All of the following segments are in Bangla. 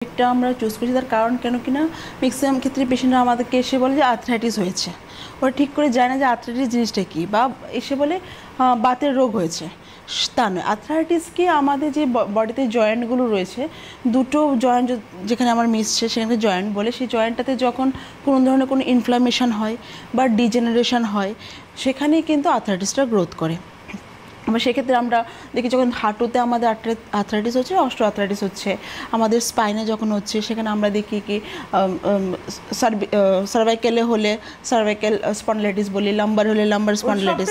এটা আমরা চুজ করছি তার কারণ কেন কিনা ম্যাক্সিমাম ক্ষেত্রে পেশেন্টরা আমাদেরকে এসে বলে যে আর্থ্রাইটিস হয়েছে, ওরা ঠিক করে জানে না যে আর্থ্রাইটিস জিনিসটা কী, বা এসে বলে বাতের রোগ হয়েছে। তা নয়, আর্থ্রাইটিস কি আমাদের যে বডিতে জয়েন্টগুলো রয়েছে, দুটো জয়েন্ট যেখানে আমার মিশছে সেখানে জয়েন্ট বলে, সেই জয়েন্টটাতে যখন কোনো ধরনের কোনো ইনফ্লামেশন হয় বা ডিজেনারেশন হয় সেখানেই কিন্তু আর্থ্রাইটিসটা গ্রোথ করে। আবার সেক্ষেত্রে আমরা দেখি যখন হাঁটুতে আমাদের আর্থ্রাইটিস হচ্ছে, অস্ট্রো আর্থ্রাইটিস হচ্ছে, আমাদের স্পাইনে যখন হচ্ছে সেখানে আমরা দেখি কি সার্ভাইকেলে হলে সার্ভাইকেল স্পন্ডিলাইটিস বলি, লাম্বার হলে লাম্বার স্পন্ডিলাইটিস।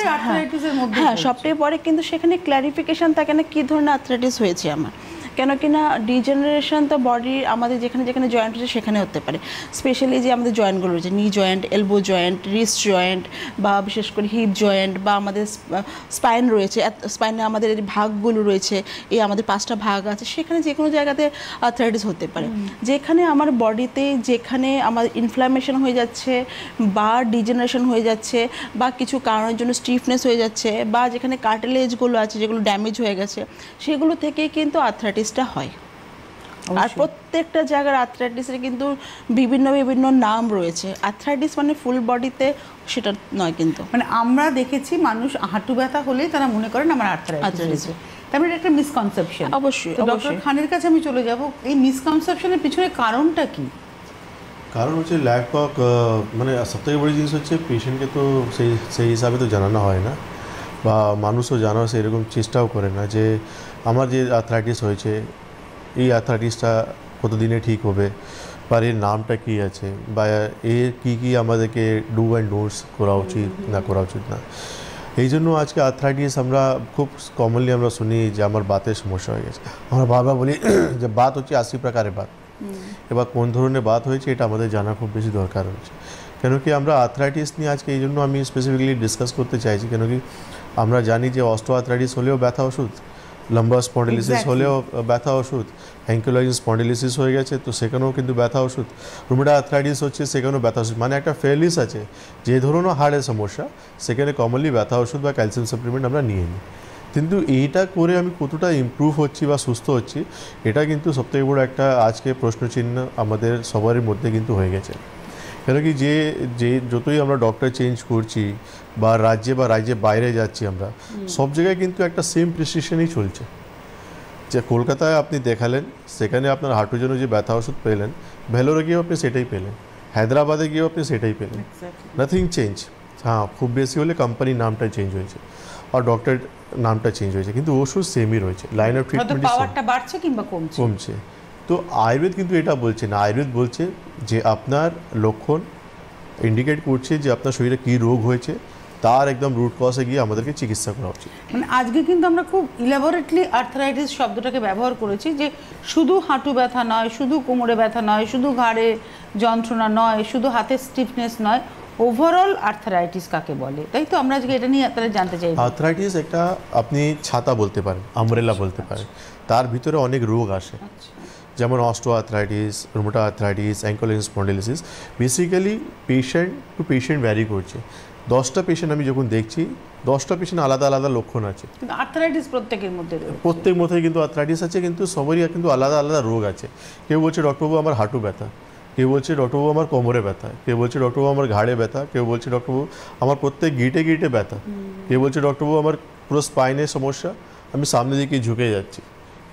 হ্যাঁ, সবটাই পরে, কিন্তু সেখানে ক্ল্যারিফিকেশান থাকে না কী ধরনের আর্থ্রাইটিস হয়েছে আমার। কেন কি না ডিজেনারেশন তো বডির আমাদের যেখানে যেখানে জয়েন্ট হচ্ছে সেখানে হতে পারে। স্পেশালি যে আমাদের জয়েন্টগুলো রয়েছে, knee joint, elbow joint, wrist joint, বা বিশেষ করে হিপ জয়েন্ট, বা আমাদের স্পাইন রয়েছে, স্পাইনে আমাদের এই ভাগগুলো রয়েছে, এই আমাদের 5টা ভাগ আছে, সেখানে যে কোনো জায়গাতে আর্থ্রাইটিস হতে পারে। যেখানে আমার বডিতে যেখানে আমার ইনফ্লামেশন হয়ে যাচ্ছে বা ডিজেনারেশন হয়ে যাচ্ছে বা কিছু কারণের জন্য স্টিফনেস হয়ে যাচ্ছে, বা যেখানে কার্টিলেজগুলো আছে যেগুলো ড্যামেজ হয়ে গেছে, সেগুলো থেকেই কিন্তু আর্থ্রাইটিসটা হয়। আর প্রত্যেকটা জায়গার আর্থ্রাইটিসের কিন্তু বিভিন্ন বিভিন্ন নাম রয়েছে। আর্থ্রাইটিস মানে ফুল বডিতে সেটা নয়, কিন্তু মানে আমরা দেখেছি মানুষ হাঁটু ব্যথা হলেই তারা মনে করেন আমার আর্থ্রাইটিস। তার মানে একটা মিসকনসেপশন। অবশ্যই। ডক্টর খানের কাছে আমি চলে যাব, এই মিসকনসেপশনের পিছনে কারণটা কি? কারণ হচ্ছে ল্যাক অফ, মানে সবথেকে বড় জিনিস হচ্ছে পেশেন্টকে তো সেই হিসাবে তো জানানো হয় না, বা মানুষও জানার সেরকম চেষ্টাও করে না যে আমার যে আর্থ্রাইটিস হয়েছে এই আর্থ্রাইটিসটা কতদিনে ঠিক হবে, বা এর নামটা কী আছে, বা এর কী কী আমাদেরকে ডু অ্যান্ড ডোন্টস করা উচিত না করা উচিত না। এই জন্য আজকে আর্থ্রাইটিস আমরা খুব কমনলি আমরা শুনি যে আমার বাতের সমস্যা হয়ে গেছে। আমরা বারবার বলি যে বাত হচ্ছে 80 প্রকারের বাত। এবার কোন ধরনের বাত হয়েছে এটা আমাদের জানা খুব বেশি দরকার হচ্ছে। কেন কি আমরা আর্থ্রাইটিস নিয়ে আজকে এই জন্য আমি স্পেসিফিক্যালি ডিসকাস করতে চাইছি, কেন কি আমরা জানি যে অস্ট্রো আর্থ্রাইটিস হলেও ব্যথা ওষুধ, লাম্বার স্পন্ডিলিসিস হলেও ব্যথা ওষুধ, অ্যাঙ্কিলোজিং স্পন্ডিলিসিস হয়ে গেছে তো সেখানেও কিন্তু ব্যথা ওষুধ, রুমেটয়েড আর্থ্রাইটিস হচ্ছে সেখানেও ব্যথা ওষুধ। মানে একটা ফেয়ারলিস আছে, যে ধরনের হাড়ের সমস্যা সেখানে কমনলি ব্যথা ওষুধ বা ক্যালসিয়াম সাপ্লিমেন্ট আমরা নিয়ে নিই। কিন্তু এইটা করে আমি কতটা ইমপ্রুভ হচ্ছি বা সুস্থ হচ্ছি, এটা কিন্তু সবথেকে বড় একটা আজকে প্রশ্নচিহ্ন আমাদের সবারই মধ্যে কিন্তু হয়ে গেছে। কেন কি যে যতই আমরা ডক্টর চেঞ্জ করছি বা রাজ্যের বাইরে যাচ্ছি, আমরা সব জায়গায় কিন্তু একটা সেম প্রেসক্রিপশনই চলছে। যে কলকাতায় আপনি দেখালেন সেখানে আপনার হাঁটুর জন্য যে ব্যথা ওষুধ পেলেন, ভেলোরে গিয়েও আপনি সেটাই পেলেন, হায়দ্রাবাদে গিয়েও আপনি সেটাই পেলেন, নাথিং চেঞ্জ। হ্যাঁ, খুব বেশি হলে কোম্পানির নামটা চেঞ্জ হয়েছে আর ডক্টর নামটা চেঞ্জ হয়েছে, কিন্তু ওষুধ সেমই রয়েছে, লাইন অফ ট্রিটমেন্ট পাওয়ারটা বাড়ছে কিংবা কমছে। তো আয়ুর্বেদ কিন্তু এটা বলছে না, আয়ুর্বেদ বলছে যে আপনার লক্ষণ ইন্ডিকেট করছে যে আপনার শরীরে কী রোগ হয়েছে, তার একদম রুট কজে গিয়ে আমাদেরকে চিকিৎসা করা উচিত। মানে আজকে কিন্তু আমরা খুব ইলাবোরেটলি আর্থ্রাইটিস শব্দটাকে ব্যবহার করেছি, যে শুধু হাঁটু ব্যথা নয়, শুধু কোমরে ব্যথা নয়, শুধু ঘাড়ে যন্ত্রণা নয়, শুধু হাতের স্টিফনেস নয়, ওভারঅল আর্থ্রাইটিস কাকে বলে, তাই তো? আমরা আজকে এটা নিয়ে আপনারা জানতে চাই। আর্থ্রাইটিস একটা আপনি ছাতা বলতে পারেন, আমব্রেলা বলতে পারেন, তার ভিতরে অনেক রোগ আসে, যেমন osteo arthritis, rheumatoid arthritis, ankylosing spondylitis. Basically patient to patient vary করছে। 10টা পেশেন্ট আমি যখন দেখছি, 10টা পেশেন্ট আলাদা আলাদা লক্ষণ আছে, কিন্তু আর্থ্রাইটিস প্রত্যেকের মধ্যে প্রত্যেক মধ্যে কিন্তু আর্থ্রাইটিস আছে, কিন্তু সবারই কিন্তু আলাদা আলাদা রোগ আছে। কেউ বলছে ডক্টরবাবু আমার হাঁটু ব্যথা, কেউ বলছে ডক্টরবাবু আমার কোমরে ব্যথা, কেউ বলছে ডক্টরবাবু আমার ঘাড়ে ব্যথা, কেউ বলছে ডক্টরবাবু আমার প্রত্যেক গিটে ব্যথা, কেউ বলছে ডক্টরবাবু আমার পুরো স্পাইনের সমস্যা, আমি সামনে দিকে ঝুঁকে যাচ্ছি,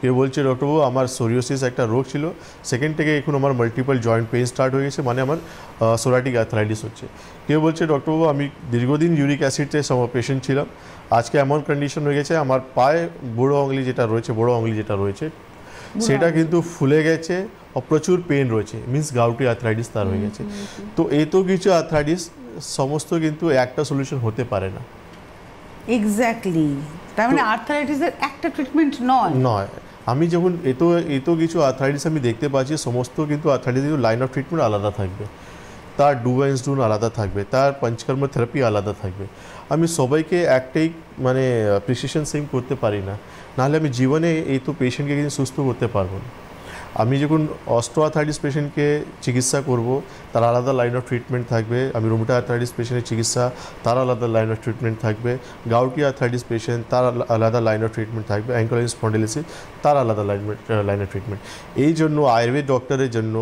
কেউ বলছে ডক্টরবাবু আমার সোরিয়াসিস একটা রোগ ছিল, সেকেন্ড থেকে এখন আমার মাল্টিপল জয়েন্ট পেইন স্টার্ট হয়ে গেছে, মানে আমার সোরাটিক আর্থ্রাইটিস হচ্ছে। কেউ বলছে ডক্টরবাবু আমি দীর্ঘদিন ইউরিক অ্যাসিডের পেশেন্ট ছিলাম, আজকে এমন কন্ডিশন হয়ে গেছে আমার পায়ে বড় আঙুলি যেটা রয়েছে সেটা কিন্তু ফুলে গেছে, প্রচুর পেন রয়েছে, মিন্স গাউটি আর্থ্রাইটিস তার হয়ে গেছে। তো এই তো কিছু আর্থ্রাইটিস সমস্ত কিন্তু একটা সলিউশন হতে পারে না। এক্স্যাক্টলি, তার মানে আর্থ্রাইটিসের একটা ট্রিটমেন্ট নয়। আমি যখন এত কিছু আর্থ্রাইটিস আমি দেখতে পাচ্ছি, সমস্ত কিন্তু আর্থ্রাইটিসের লাইন অফ ট্রিটমেন্ট আলাদা থাকবে, তার ডু অ্যান্ড ডোন্ট আলাদা থাকবে, তার পঞ্চকর্ম থেরাপি আলাদা থাকবে। আমি সবাইকে একটাই মানে প্রিসক্রিপশন সেম করতে পারি না, নাহলে আমি জীবনে এই তো পেশেন্টকে কিন্তু সুস্থ করতে পারবো না। আমি যখন অস্টিওআর্থ্রাইটিস পেশেন্টকে চিকিৎসা করব তার আলাদা লাইন অফ ট্রিটমেন্ট থাকবে, আমি রুমেটয়েড আর্থ্রাইটিস পেশেন্টের চিকিৎসা তার আলাদা লাইন অফ ট্রিটমেন্ট থাকবে, গাউটি আর্থ্রাইটিস পেশেন্ট তার আলাদা লাইন অফ ট্রিটমেন্ট থাকবে, অ্যাঙ্কাইলোজিং স্পন্ডিলোসিস তার আলাদা লাইন অফ ট্রিটমেন্ট। এই জন্য আয়ুর্বেদ ডক্টরের জন্য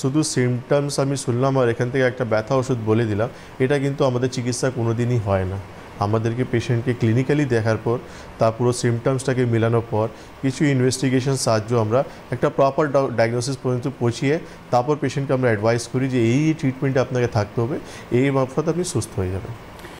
শুধু সিমটমস আমি শুনলাম আর এখান থেকে একটা ব্যথা ওষুধ বলে দিলাম, এটা কিন্তু আমাদের চিকিৎসা কোনো দিনই হয় না। আমাদেরকে পেশেন্টকে ক্লিনিক্যালি দেখার পর তার পুরো সিমটমসটাকে মেলানোর পর কিছু ইনভেস্টিগেশন সাহায্য আমরা একটা প্রপার ডায়াগনোসিস পর্যন্ত পৌঁছিয়ে তারপর পেশেন্টকে আমরা অ্যাডভাইস করি যে এই ট্রিটমেন্টে আপনাকে থাকতে হবে, এই মারফত আপনি সুস্থ হয়ে যাবেন।